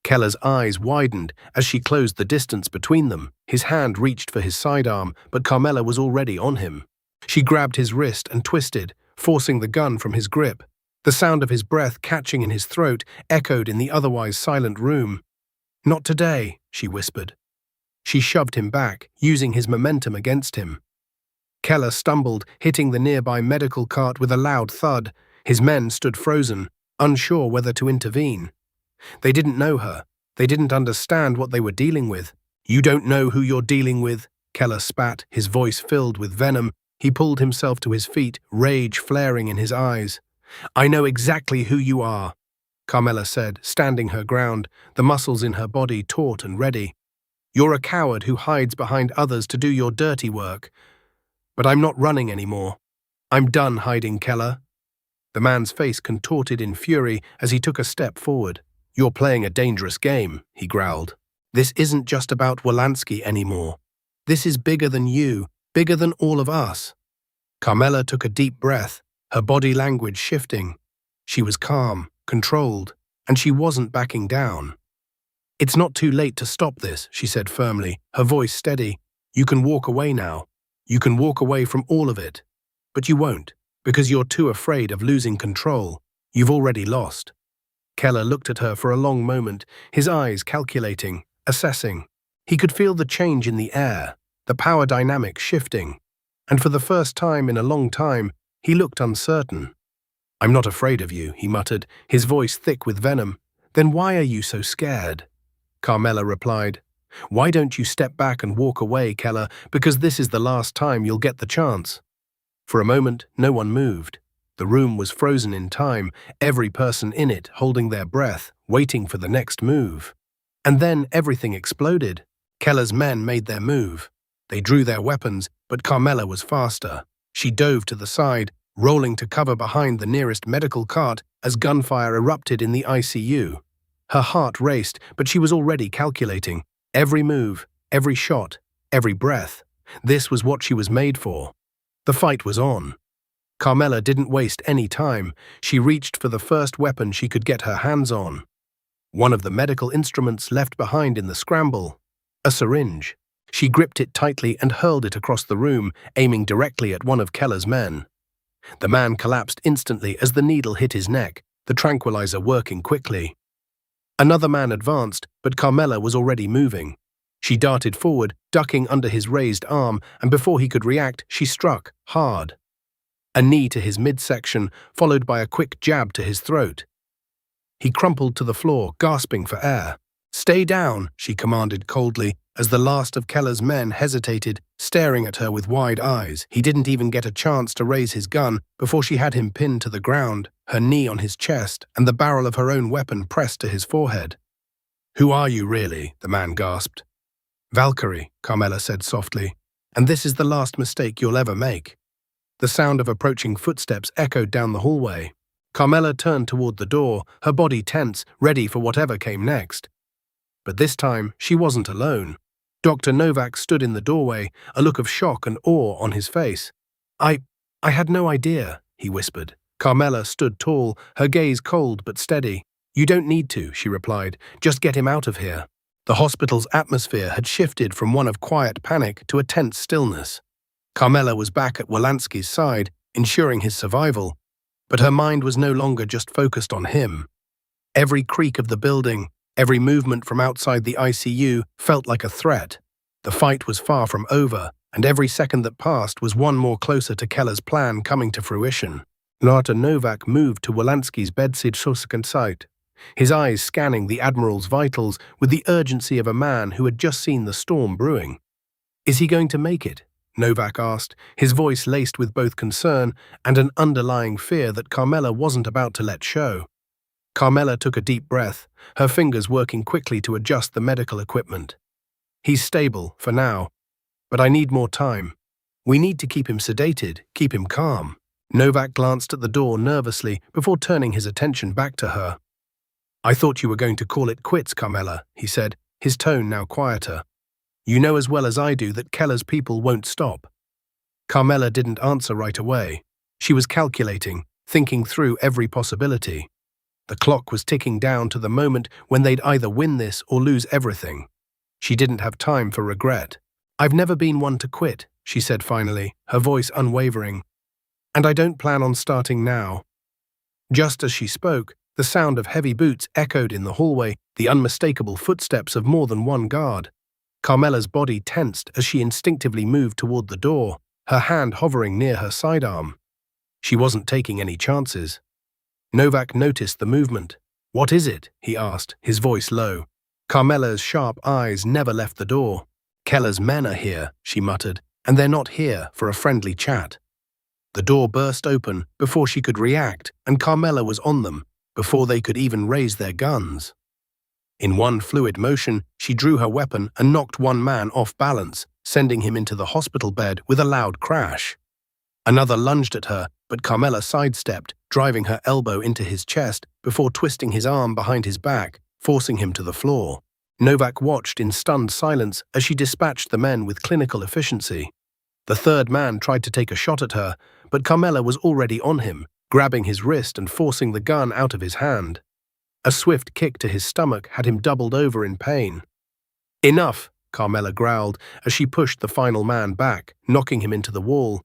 Keller's eyes widened as she closed the distance between them. His hand reached for his sidearm, but Carmela was already on him. She grabbed his wrist and twisted, forcing the gun from his grip. The sound of his breath catching in his throat echoed in the otherwise silent room. "Not today," she whispered. She shoved him back, using his momentum against him. Keller stumbled, hitting the nearby medical cart with a loud thud. His men stood frozen, unsure whether to intervene. They didn't know her. They didn't understand what they were dealing with. "You don't know who you're dealing with," Keller spat, his voice filled with venom. He pulled himself to his feet, rage flaring in his eyes. "I know exactly who you are," Carmela said, standing her ground, the muscles in her body taut and ready. "You're a coward who hides behind others to do your dirty work. But I'm not running anymore. I'm done hiding, Keller." The man's face contorted in fury as he took a step forward. "You're playing a dangerous game," he growled. "This isn't just about Wolanski anymore. This is bigger than you, bigger than all of us." Carmela took a deep breath, her body language shifting. She was calm, controlled, and she wasn't backing down. "It's not too late to stop this," she said firmly, her voice steady. "You can walk away now. You can walk away from all of it. But you won't, because you're too afraid of losing control. You've already lost." Keller looked at her for a long moment, his eyes calculating, assessing. He could feel the change in the air, the power dynamic shifting. And for the first time in a long time, he looked uncertain. "I'm not afraid of you," he muttered, his voice thick with venom. "Then why are you so scared?" Carmela replied. "Why don't you step back and walk away, Keller, because this is the last time you'll get the chance." For a moment, no one moved. The room was frozen in time, every person in it holding their breath, waiting for the next move. And then everything exploded. Keller's men made their move. They drew their weapons, but Carmela was faster. She dove to the side, rolling to cover behind the nearest medical cart as gunfire erupted in the ICU. Her heart raced, but she was already calculating. Every move, every shot, every breath. This was what she was made for. The fight was on. Carmela didn't waste any time. She reached for the first weapon she could get her hands on. One of the medical instruments left behind in the scramble. A syringe. She gripped it tightly and hurled it across the room, aiming directly at one of Keller's men. The man collapsed instantly as the needle hit his neck, the tranquilizer working quickly. Another man advanced, but Carmela was already moving. She darted forward, ducking under his raised arm, and before he could react, she struck, hard. A knee to his midsection, followed by a quick jab to his throat. He crumpled to the floor, gasping for air. "Stay down," she commanded coldly, as the last of Keller's men hesitated, staring at her with wide eyes. He didn't even get a chance to raise his gun before she had him pinned to the ground, her knee on his chest, and the barrel of her own weapon pressed to his forehead. "Who are you, really?" the man gasped. "Valkyrie," Carmela said softly, "and this is the last mistake you'll ever make." The sound of approaching footsteps echoed down the hallway. Carmela turned toward the door, her body tense, ready for whatever came next. But this time, she wasn't alone. Dr. Novak stood in the doorway, a look of shock and awe on his face. I had no idea," he whispered. Carmela stood tall, her gaze cold but steady. "You don't need to," she replied. "Just get him out of here." The hospital's atmosphere had shifted from one of quiet panic to a tense stillness. Carmela was back at Wolanski's side, ensuring his survival, but her mind was no longer just focused on him. Every creak of the building, every movement from outside the ICU felt like a threat. The fight was far from over, and every second that passed was one more closer to Keller's plan coming to fruition. Dr. Novak moved to Wolanski's bedside sight, his eyes scanning the Admiral's vitals with the urgency of a man who had just seen the storm brewing. "Is he going to make it?" Novak asked, his voice laced with both concern and an underlying fear that Carmela wasn't about to let show. Carmela took a deep breath, her fingers working quickly to adjust the medical equipment. "He's stable, for now, but I need more time." We need to keep him sedated, keep him calm. Novak glanced at the door nervously before turning his attention back to her. I thought you were going to call it quits, Carmela, he said, his tone now quieter. You know as well as I do that Keller's people won't stop. Carmela didn't answer right away. She was calculating, thinking through every possibility. The clock was ticking down to the moment when they'd either win this or lose everything. She didn't have time for regret. I've never been one to quit, she said finally, her voice unwavering. And I don't plan on starting now. Just as she spoke, the sound of heavy boots echoed in the hallway, the unmistakable footsteps of more than one guard. Carmela's body tensed as she instinctively moved toward the door, her hand hovering near her sidearm. She wasn't taking any chances. Novak noticed the movement. What is it? He asked, his voice low. Carmela's sharp eyes never left the door. Keller's men are here, she muttered, and they're not here for a friendly chat. The door burst open before she could react, and Carmela was on them, before they could even raise their guns. In one fluid motion, she drew her weapon and knocked one man off balance, sending him into the hospital bed with a loud crash. Another lunged at her, but Carmela sidestepped, driving her elbow into his chest before twisting his arm behind his back, forcing him to the floor. Novak watched in stunned silence as she dispatched the men with clinical efficiency. The third man tried to take a shot at her, but Carmela was already on him, grabbing his wrist and forcing the gun out of his hand. A swift kick to his stomach had him doubled over in pain. Enough, Carmela growled as she pushed the final man back, knocking him into the wall.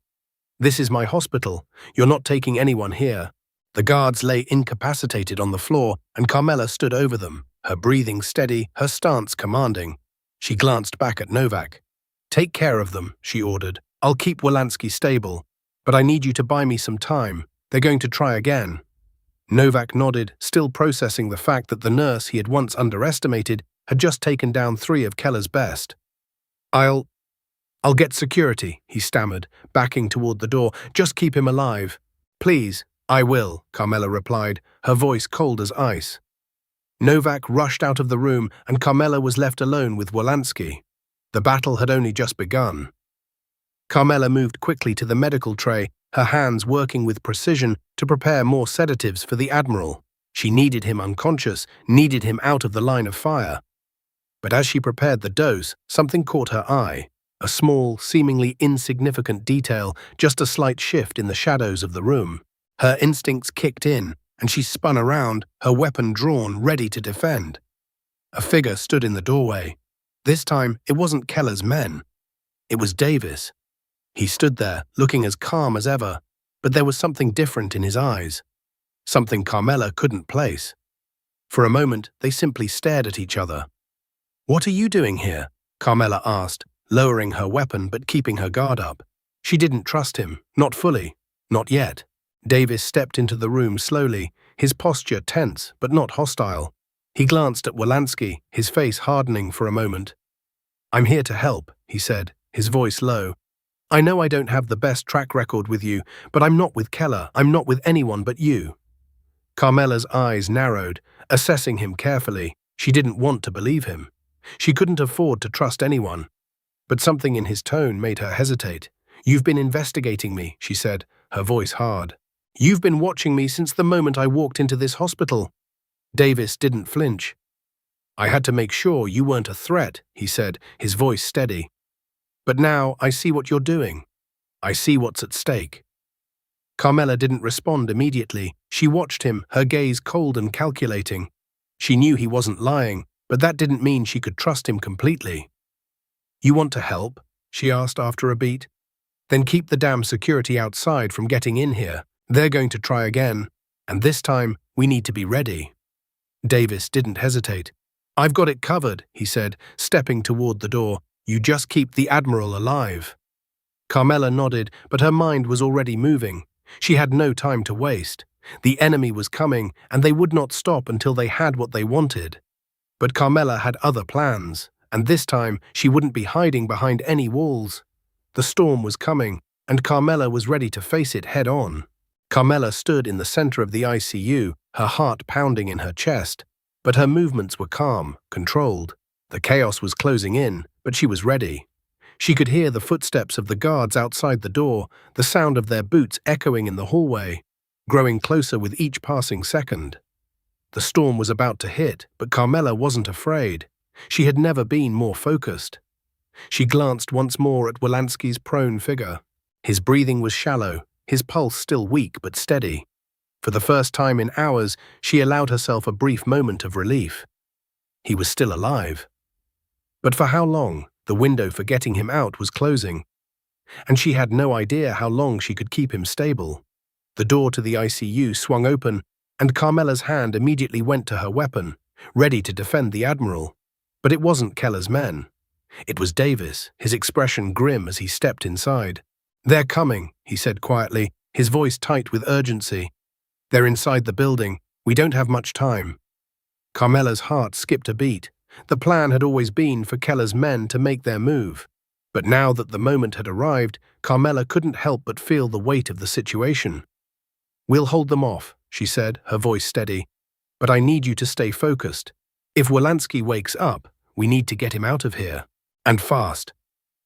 This is my hospital. You're not taking anyone here. The guards lay incapacitated on the floor, and Carmela stood over them, her breathing steady, her stance commanding. She glanced back at Novak. Take care of them, she ordered. I'll keep Wolanski stable, but I need you to buy me some time. They're going to try again. Novak nodded, still processing the fact that the nurse he had once underestimated had just taken down 3 of Keller's best. I'll get security, he stammered, backing toward the door. Just keep him alive. Please, I will, Carmela replied, her voice cold as ice. Novak rushed out of the room, and Carmela was left alone with Wolanski. The battle had only just begun. Carmela moved quickly to the medical tray, her hands working with precision to prepare more sedatives for the Admiral. She needed him unconscious, needed him out of the line of fire. But as she prepared the dose, something caught her eye. A small, seemingly insignificant detail, just a slight shift in the shadows of the room. Her instincts kicked in, and she spun around, her weapon drawn, ready to defend. A figure stood in the doorway. This time, it wasn't Keller's men. It was Davis. He stood there, looking as calm as ever, but there was something different in his eyes. Something Carmela couldn't place. For a moment, they simply stared at each other. What are you doing here? Carmela asked, lowering her weapon but keeping her guard up. She didn't trust him, not fully, not yet. Davis stepped into the room slowly, his posture tense but not hostile. He glanced at Wolanski, his face hardening for a moment. I'm here to help, he said, his voice low. I know I don't have the best track record with you, but I'm not with Keller, I'm not with anyone but you. Carmela's eyes narrowed, assessing him carefully. She didn't want to believe him. She couldn't afford to trust anyone. But something in his tone made her hesitate. You've been investigating me, she said, her voice hard. You've been watching me since the moment I walked into this hospital. Davis didn't flinch. I had to make sure you weren't a threat, he said, his voice steady. But now I see what you're doing. I see what's at stake. Carmela didn't respond immediately. She watched him, her gaze cold and calculating. She knew he wasn't lying, but that didn't mean she could trust him completely. You want to help? She asked after a beat. Then keep the damn security outside from getting in here. They're going to try again, and this time we need to be ready. Davis didn't hesitate. I've got it covered, he said, stepping toward the door. You just keep the Admiral alive. Carmela nodded, but her mind was already moving. She had no time to waste. The enemy was coming, and they would not stop until they had what they wanted. But Carmela had other plans, and this time she wouldn't be hiding behind any walls. The storm was coming, and Carmela was ready to face it head-on. Carmela stood in the center of the ICU, her heart pounding in her chest, but her movements were calm, controlled. The chaos was closing in, but she was ready. She could hear the footsteps of the guards outside the door, the sound of their boots echoing in the hallway, growing closer with each passing second. The storm was about to hit, but Carmela wasn't afraid. She had never been more focused. She glanced once more at Wolanski's prone figure. His breathing was shallow, his pulse still weak but steady. For the first time in hours, she allowed herself a brief moment of relief. He was still alive. But for how long? The window for getting him out was closing, and she had no idea how long she could keep him stable. The door to the ICU swung open, and Carmela's hand immediately went to her weapon, ready to defend the Admiral. But it wasn't Keller's men. It was Davis, his expression grim as he stepped inside. "They're coming," he said quietly, his voice tight with urgency. "They're inside the building. We don't have much time." Carmela's heart skipped a beat. The plan had always been for Keller's men to make their move. But now that the moment had arrived, Carmela couldn't help but feel the weight of the situation. "We'll hold them off," she said, her voice steady. "But I need you to stay focused. If Wolanski wakes up, we need to get him out of here. And fast."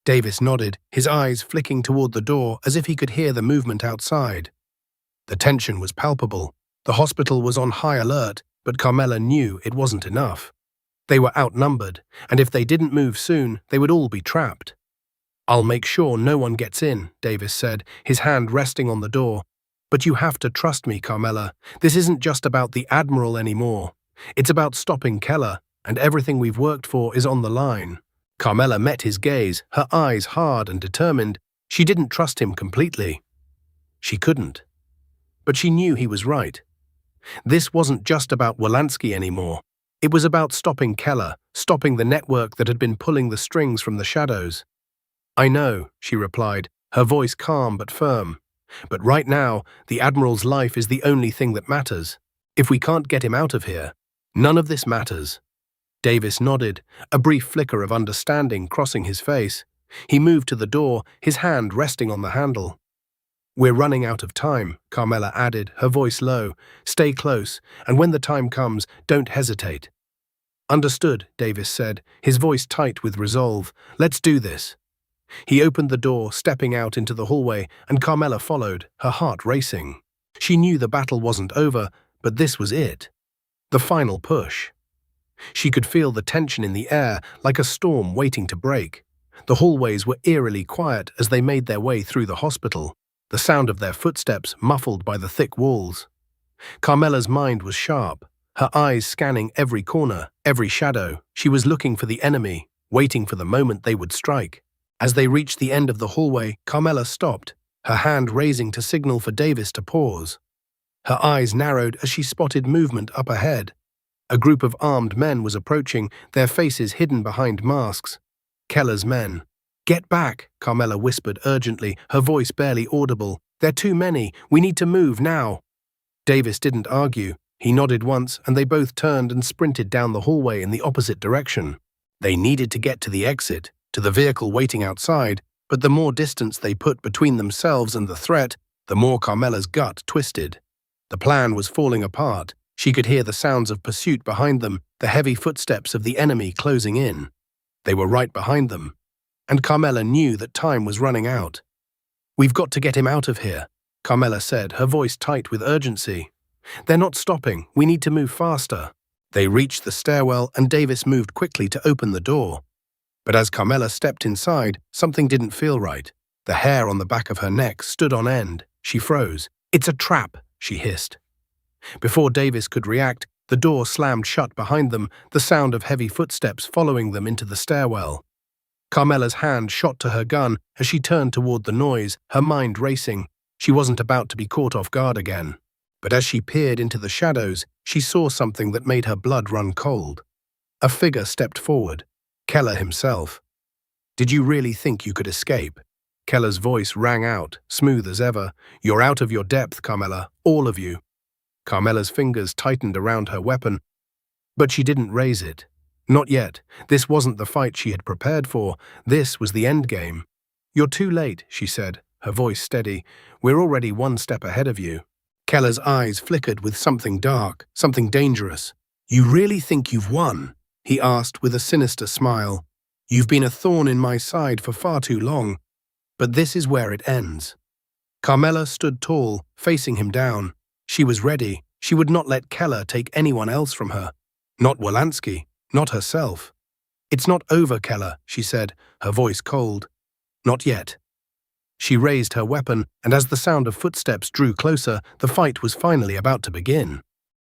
Davis nodded, his eyes flicking toward the door as if he could hear the movement outside. The tension was palpable. The hospital was on high alert, but Carmela knew it wasn't enough. They were outnumbered, and if they didn't move soon, they would all be trapped. "I'll make sure no one gets in," Davis said, his hand resting on the door. "But you have to trust me, Carmela. This isn't just about the Admiral anymore. It's about stopping Keller, and everything we've worked for is on the line." Carmela met his gaze, her eyes hard and determined. She didn't trust him completely. She couldn't. But she knew he was right. This wasn't just about Wolanski anymore. It was about stopping Keller, stopping the network that had been pulling the strings from the shadows. "I know," she replied, her voice calm but firm. "But right now, the Admiral's life is the only thing that matters. If we can't get him out of here, none of this matters." Davis nodded, a brief flicker of understanding crossing his face. He moved to the door, his hand resting on the handle. "We're running out of time," Carmela added, her voice low. "Stay close, and when the time comes, don't hesitate." "Understood," Davis said, his voice tight with resolve. "Let's do this." He opened the door, stepping out into the hallway, and Carmela followed, her heart racing. She knew the battle wasn't over, but this was it. The final push. She could feel the tension in the air, like a storm waiting to break. The hallways were eerily quiet as they made their way through the hospital, the sound of their footsteps muffled by the thick walls. Carmela's mind was sharp, her eyes scanning every corner, every shadow. She was looking for the enemy, waiting for the moment they would strike. As they reached the end of the hallway, Carmela stopped, her hand raising to signal for Davis to pause. Her eyes narrowed as she spotted movement up ahead. A group of armed men was approaching, their faces hidden behind masks. Keller's men. "Get back," Carmela whispered urgently, her voice barely audible. "They're too many. We need to move now." Davis didn't argue. He nodded once, and they both turned and sprinted down the hallway in the opposite direction. They needed to get to the exit, to the vehicle waiting outside, but the more distance they put between themselves and the threat, the more Carmela's gut twisted. The plan was falling apart. She could hear the sounds of pursuit behind them, the heavy footsteps of the enemy closing in. They were right behind them, and Carmela knew that time was running out. "We've got to get him out of here," Carmela said, her voice tight with urgency. "They're not stopping. We need to move faster." They reached the stairwell, and Davis moved quickly to open the door. But as Carmela stepped inside, something didn't feel right. The hair on the back of her neck stood on end. She froze. "It's a trap," she hissed. Before Davis could react, the door slammed shut behind them, the sound of heavy footsteps following them into the stairwell. Carmela's hand shot to her gun as she turned toward the noise, her mind racing. She wasn't about to be caught off guard again. But as she peered into the shadows, she saw something that made her blood run cold. A figure stepped forward. Keller himself. "Did you really think you could escape?" Keller's voice rang out, smooth as ever. "You're out of your depth, Carmela, all of you." Carmela's fingers tightened around her weapon, but she didn't raise it. Not yet. This wasn't the fight she had prepared for. This was the endgame. "You're too late," she said, her voice steady. "We're already one step ahead of you." Keller's eyes flickered with something dark, something dangerous. "You really think you've won?" he asked with a sinister smile. You've been a thorn in my side for far too long, but this is where it ends." Carmela stood tall, facing him down. She was ready. She would not let Keller take anyone else from her. Not Wolanski, not herself. "It's not over, Keller," she said, her voice cold. "Not yet." She raised her weapon, and as the sound of footsteps drew closer, the fight was finally about to begin.